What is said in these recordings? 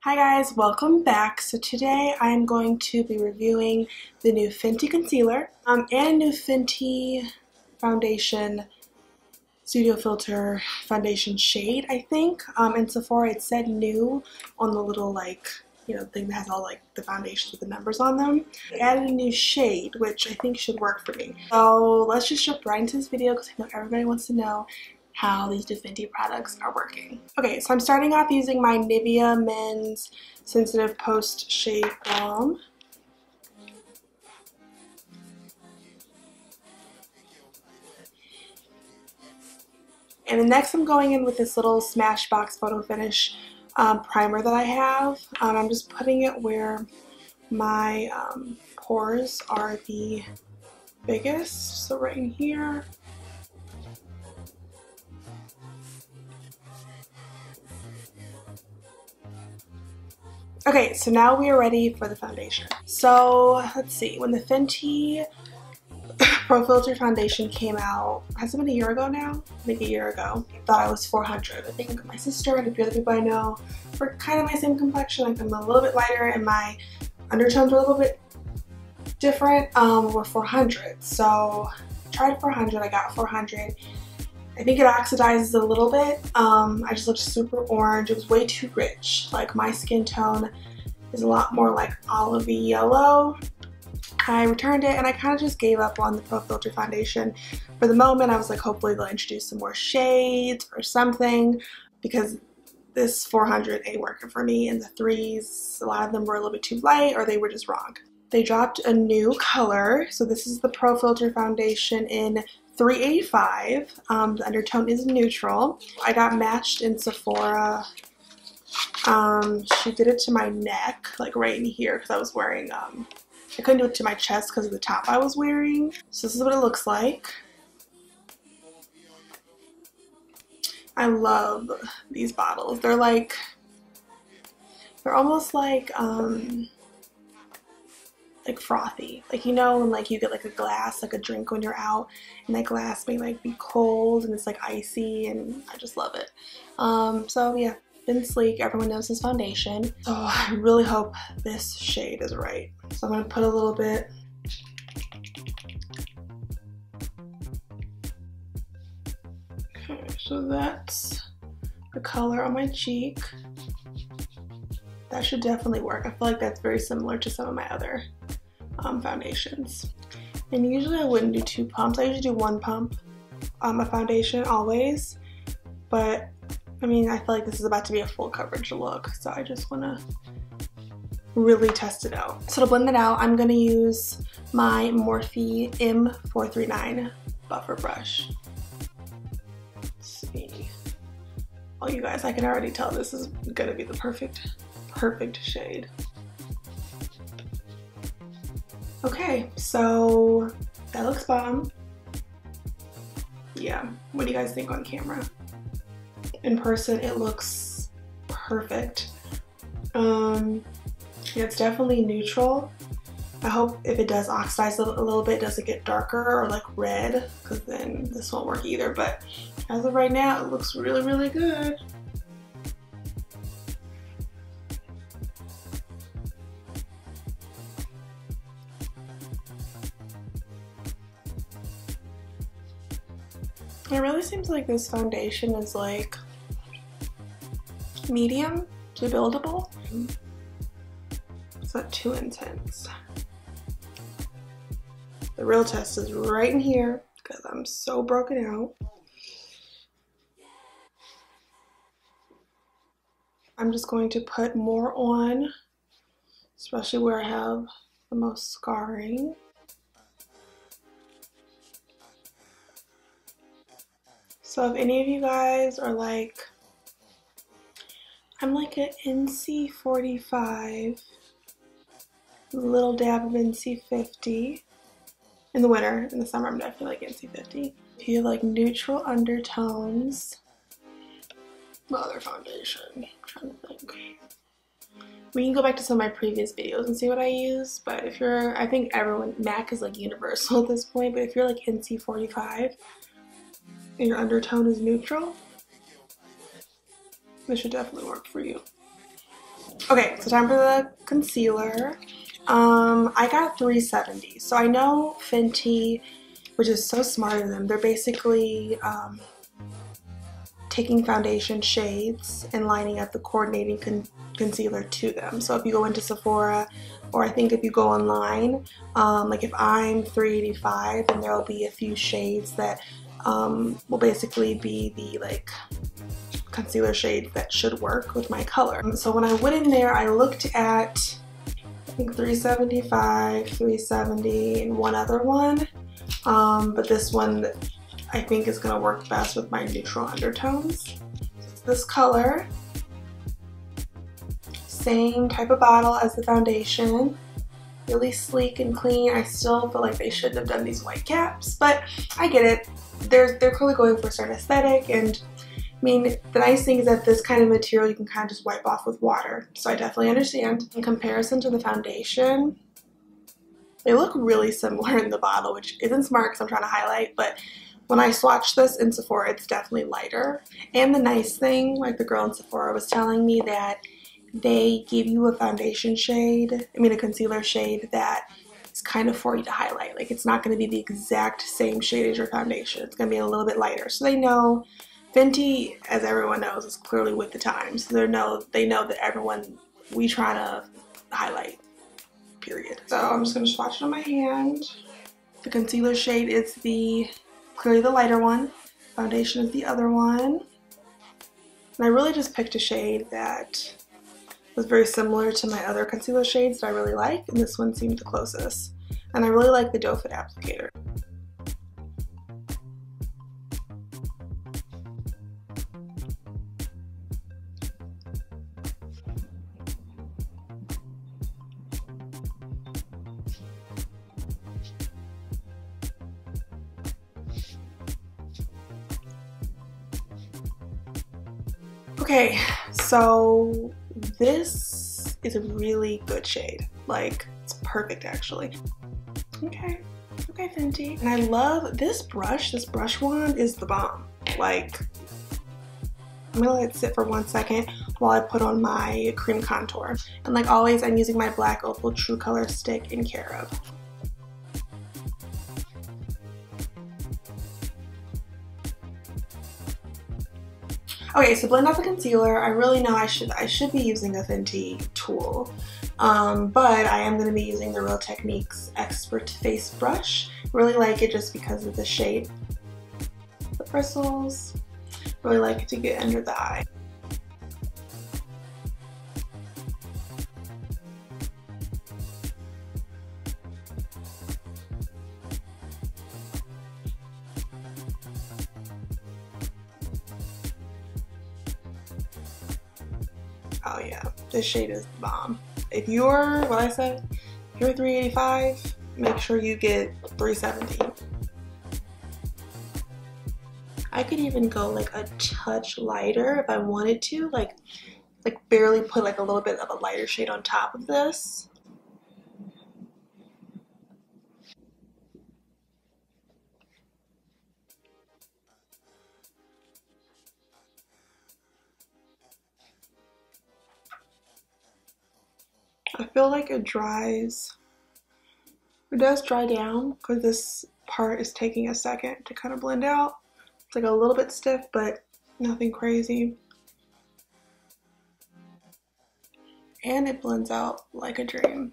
Hi guys, welcome back. So today I'm going to be reviewing the new Fenty concealer and a new Fenty foundation, Studio Filter foundation shade, I think. In Sephora it said new on the little thing that has all the foundations with the numbers on them. I added a new shade, which I think should work for me. So let's just jump right into this video because I know everybody wants to know how these new Fenty products are working. Okay, so I'm starting off using my Nivea Men's Sensitive Post Shade Balm. And then next I'm going in with this little Smashbox Photo Finish primer that I have. I'm just putting it where my pores are the biggest, so right in here. Okay, so now we are ready for the foundation. So let's see, when the Fenty Pro Filter foundation came out, has it been a year ago now? I think a year ago. I thought I was 400. I think my sister and a few other people I know were kind of my same complexion. Like I'm a little bit lighter and my undertones were a little bit different. Were 400. So I tried 400, I got 400. I think it oxidizes a little bit. I just looked super orange. It was way too rich. Like my skin tone is a lot more like olivey yellow. I returned it and I kind of just gave up on the Pro Filter foundation. For the moment, I was like, hopefully they'll introduce some more shades or something, because this 400 ain't working for me. And the threes, a lot of them were a little bit too light or they were just wrong. They dropped a new color. So this is the Pro Filter foundation in 385. The undertone is neutral. I got matched in Sephora. She did it to my neck, like right in here, because I was wearing, I couldn't do it to my chest because of the top I was wearing. So this is what it looks like. I love these bottles. They're almost like frothy, like, you know, when like you get like a glass, like a drink when you're out, and that glass may like be cold and it's like icy, and I just love it. So yeah, been sleek. Everyone knows this foundation, so I really hope this shade is right. So I'm gonna put a little bit. Okay, so that's the color on my cheek. That should definitely work. I feel like that's very similar to some of my other foundations. And usually I wouldn't do 2 pumps. I usually do 1 pump a foundation always, but I mean, I feel like this is about to be a full coverage look, so I just want to really test it out. So to blend it out, I'm going to use my Morphe M439 buffer brush. Let's see. Oh, you guys, I can already tell this is going to be the perfect shade. Okay, so that looks bomb. Yeah, what do you guys think on camera? In person, it looks perfect. Yeah, it's definitely neutral. I hope if it does oxidize a little bit, does it get darker or like red? Because then this won't work either. But as of right now, it looks really, really good. It really seems like this foundation is like medium to buildable. It's not too intense. The real test is right in here because I'm so broken out. I'm just going to put more on, especially where I have the most scarring. So if any of you guys are like, I'm like an NC45, a little dab of NC50. In the winter, in the summer I'm definitely like NC50. If you have like neutral undertones, what other foundation? I'm trying to think. We can go back to some of my previous videos and see what I use, but if you're, I think everyone, MAC is like universal at this point, but if you're like NC45, and your undertone is neutral, this should definitely work for you. Okay, so time for the concealer. I got 370. So I know Fenty, which is so smart of them, they're basically taking foundation shades and lining up the coordinating concealer to them. So if you go into Sephora, or I think if you go online, like if I'm 385, then there will be a few shades that will basically be the like concealer shades that should work with my color. So when I went in there, I looked at I think 375, 370, and one other one. But this one I think is going to work best with my neutral undertones. It's this color. Same type of bottle as the foundation. Really sleek and clean. I still feel like they shouldn't have done these white caps, but I get it. They're clearly going for a certain aesthetic, and I mean, the nice thing is that this kind of material you can kind of just wipe off with water, so I definitely understand. In comparison to the foundation, they look really similar in the bottle, which isn't smart because I'm trying to highlight, but when I swatched this in Sephora, it's definitely lighter. And the nice thing, like the girl in Sephora was telling me, that they give you a foundation shade, a concealer shade that is kind of for you to highlight. Like it's not going to be the exact same shade as your foundation. It's going to be a little bit lighter. So they know, Fenty, as everyone knows, is clearly with the times. So they know that we try to highlight, period. So I'm just going to swatch it on my hand. The concealer shade is clearly the lighter one. Foundation is the other one. And I really just picked a shade that was very similar to my other concealer shades that I really like, and this one seemed the closest. And I really like the doe foot applicator. Okay, so this is a really good shade. Like, it's perfect actually. Okay, Fenty. And I love this brush. This brush wand is the bomb. Like, I'm gonna let it sit for 1 second while I put on my cream contour. And like always, I'm using my Black Opal True Color stick in Carob. Okay, so blend out the concealer. I really know I should be using a Fenty tool, but I am going to be using the Real Techniques Expert Face Brush. Really like it just because of the shape, the bristles. Really like it to get under the eye. Oh yeah, this shade is the bomb. If you're, what I said, if you're 385, make sure you get 370. I could even go like a touch lighter if I wanted to, like barely put like a little bit of a lighter shade on top of this. I feel like it does dry down because this part is taking a second to kind of blend out. It's like a little bit stiff, but nothing crazy. And it blends out like a dream.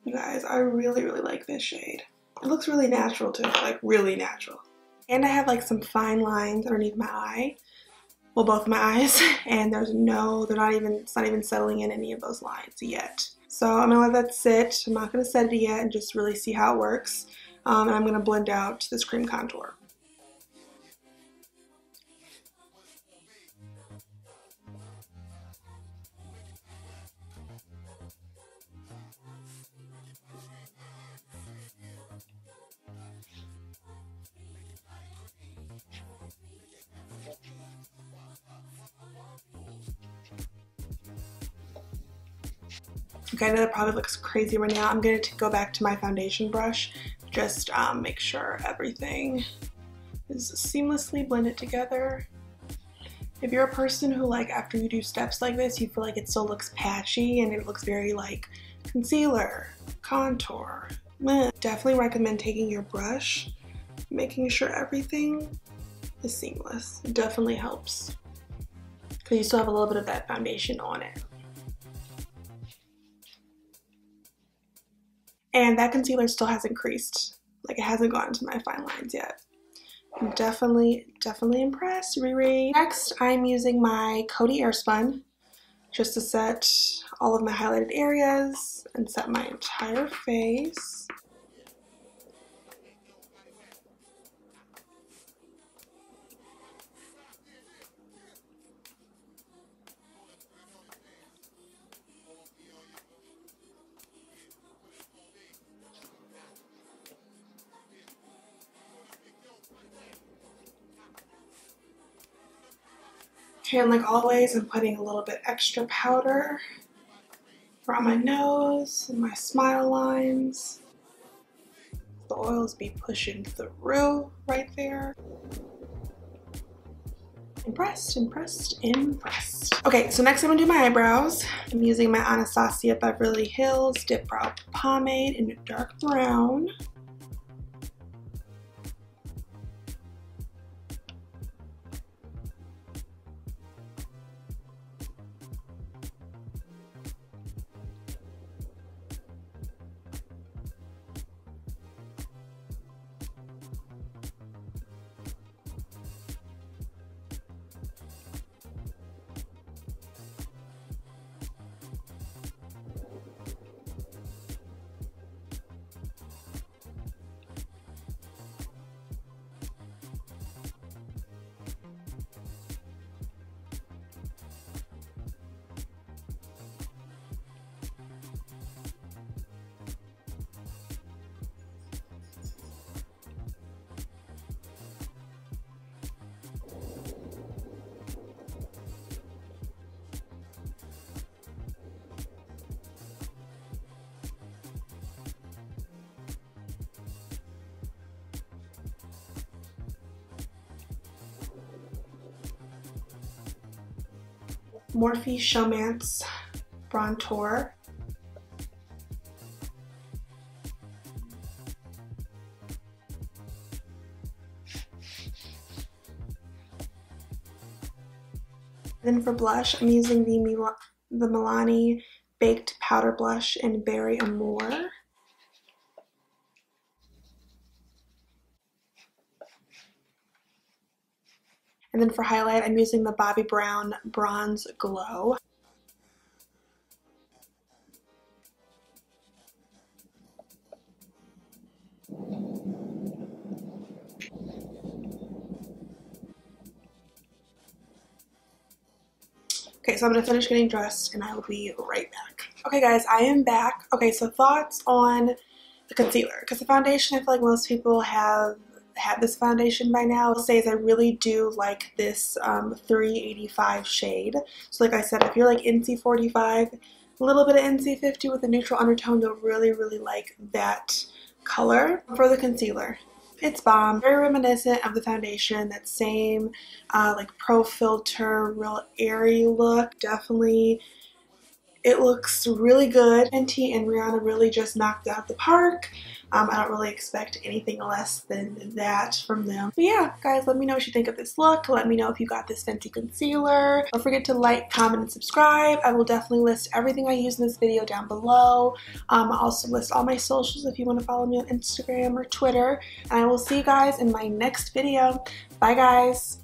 You guys, I really, really like this shade. It looks really natural too, like really natural. And I have like some fine lines underneath my eye. Well, both of my eyes, and it's not even settling in any of those lines yet. So I'm gonna let that sit. I'm not gonna set it yet and just really see how it works. And I'm gonna blend out this cream contour. Okay, I know that probably looks crazy right now. I'm going to go back to my foundation brush, just make sure everything is seamlessly blended together. If you're a person who, like, after you do steps like this, you feel like it still looks patchy and it looks very like concealer, contour, definitely recommend taking your brush, making sure everything is seamless. It definitely helps because you still have a little bit of that foundation on it. And that concealer still hasn't creased. Like, it hasn't gotten to my fine lines yet. I'm definitely impressed, Riri. Next, I'm using my Coty Airspun just to set all of my highlighted areas and set my entire face. Okay, and like always, I'm putting a little bit extra powder around my nose and my smile lines. The oils be pushing through right there. Impressed, impressed, impressed. Okay, so next I'm gonna do my eyebrows. I'm using my Anastasia Beverly Hills Dip Brow Pomade in a dark brown. Morphe Showmance Bronzer. Then for blush, I'm using the Milani Baked Powder Blush in Berry Amour. And then for highlight, I'm using the Bobbi Brown Bronze Glow. Okay, so I'm gonna finish getting dressed and I will be right back. Okay guys, I am back. Okay, so thoughts on the concealer. Because the foundation, I feel like most people have had this foundation by now. I'll say is I really do like this 385 shade. So like I said, if you're like NC45, a little bit of NC50 with a neutral undertone, you'll really like that color. For the concealer, it's bomb. Very reminiscent of the foundation, that same like pro filter, real airy look. Definitely, it looks really good. Fenty and Rihanna really just knocked out the park. I don't really expect anything less than that from them. But yeah, guys, let me know what you think of this look. Let me know if you got this Fenty concealer. Don't forget to like, comment, and subscribe. I will definitely list everything I use in this video down below. I'll also list all my socials if you want to follow me on Instagram or Twitter. And I will see you guys in my next video. Bye, guys.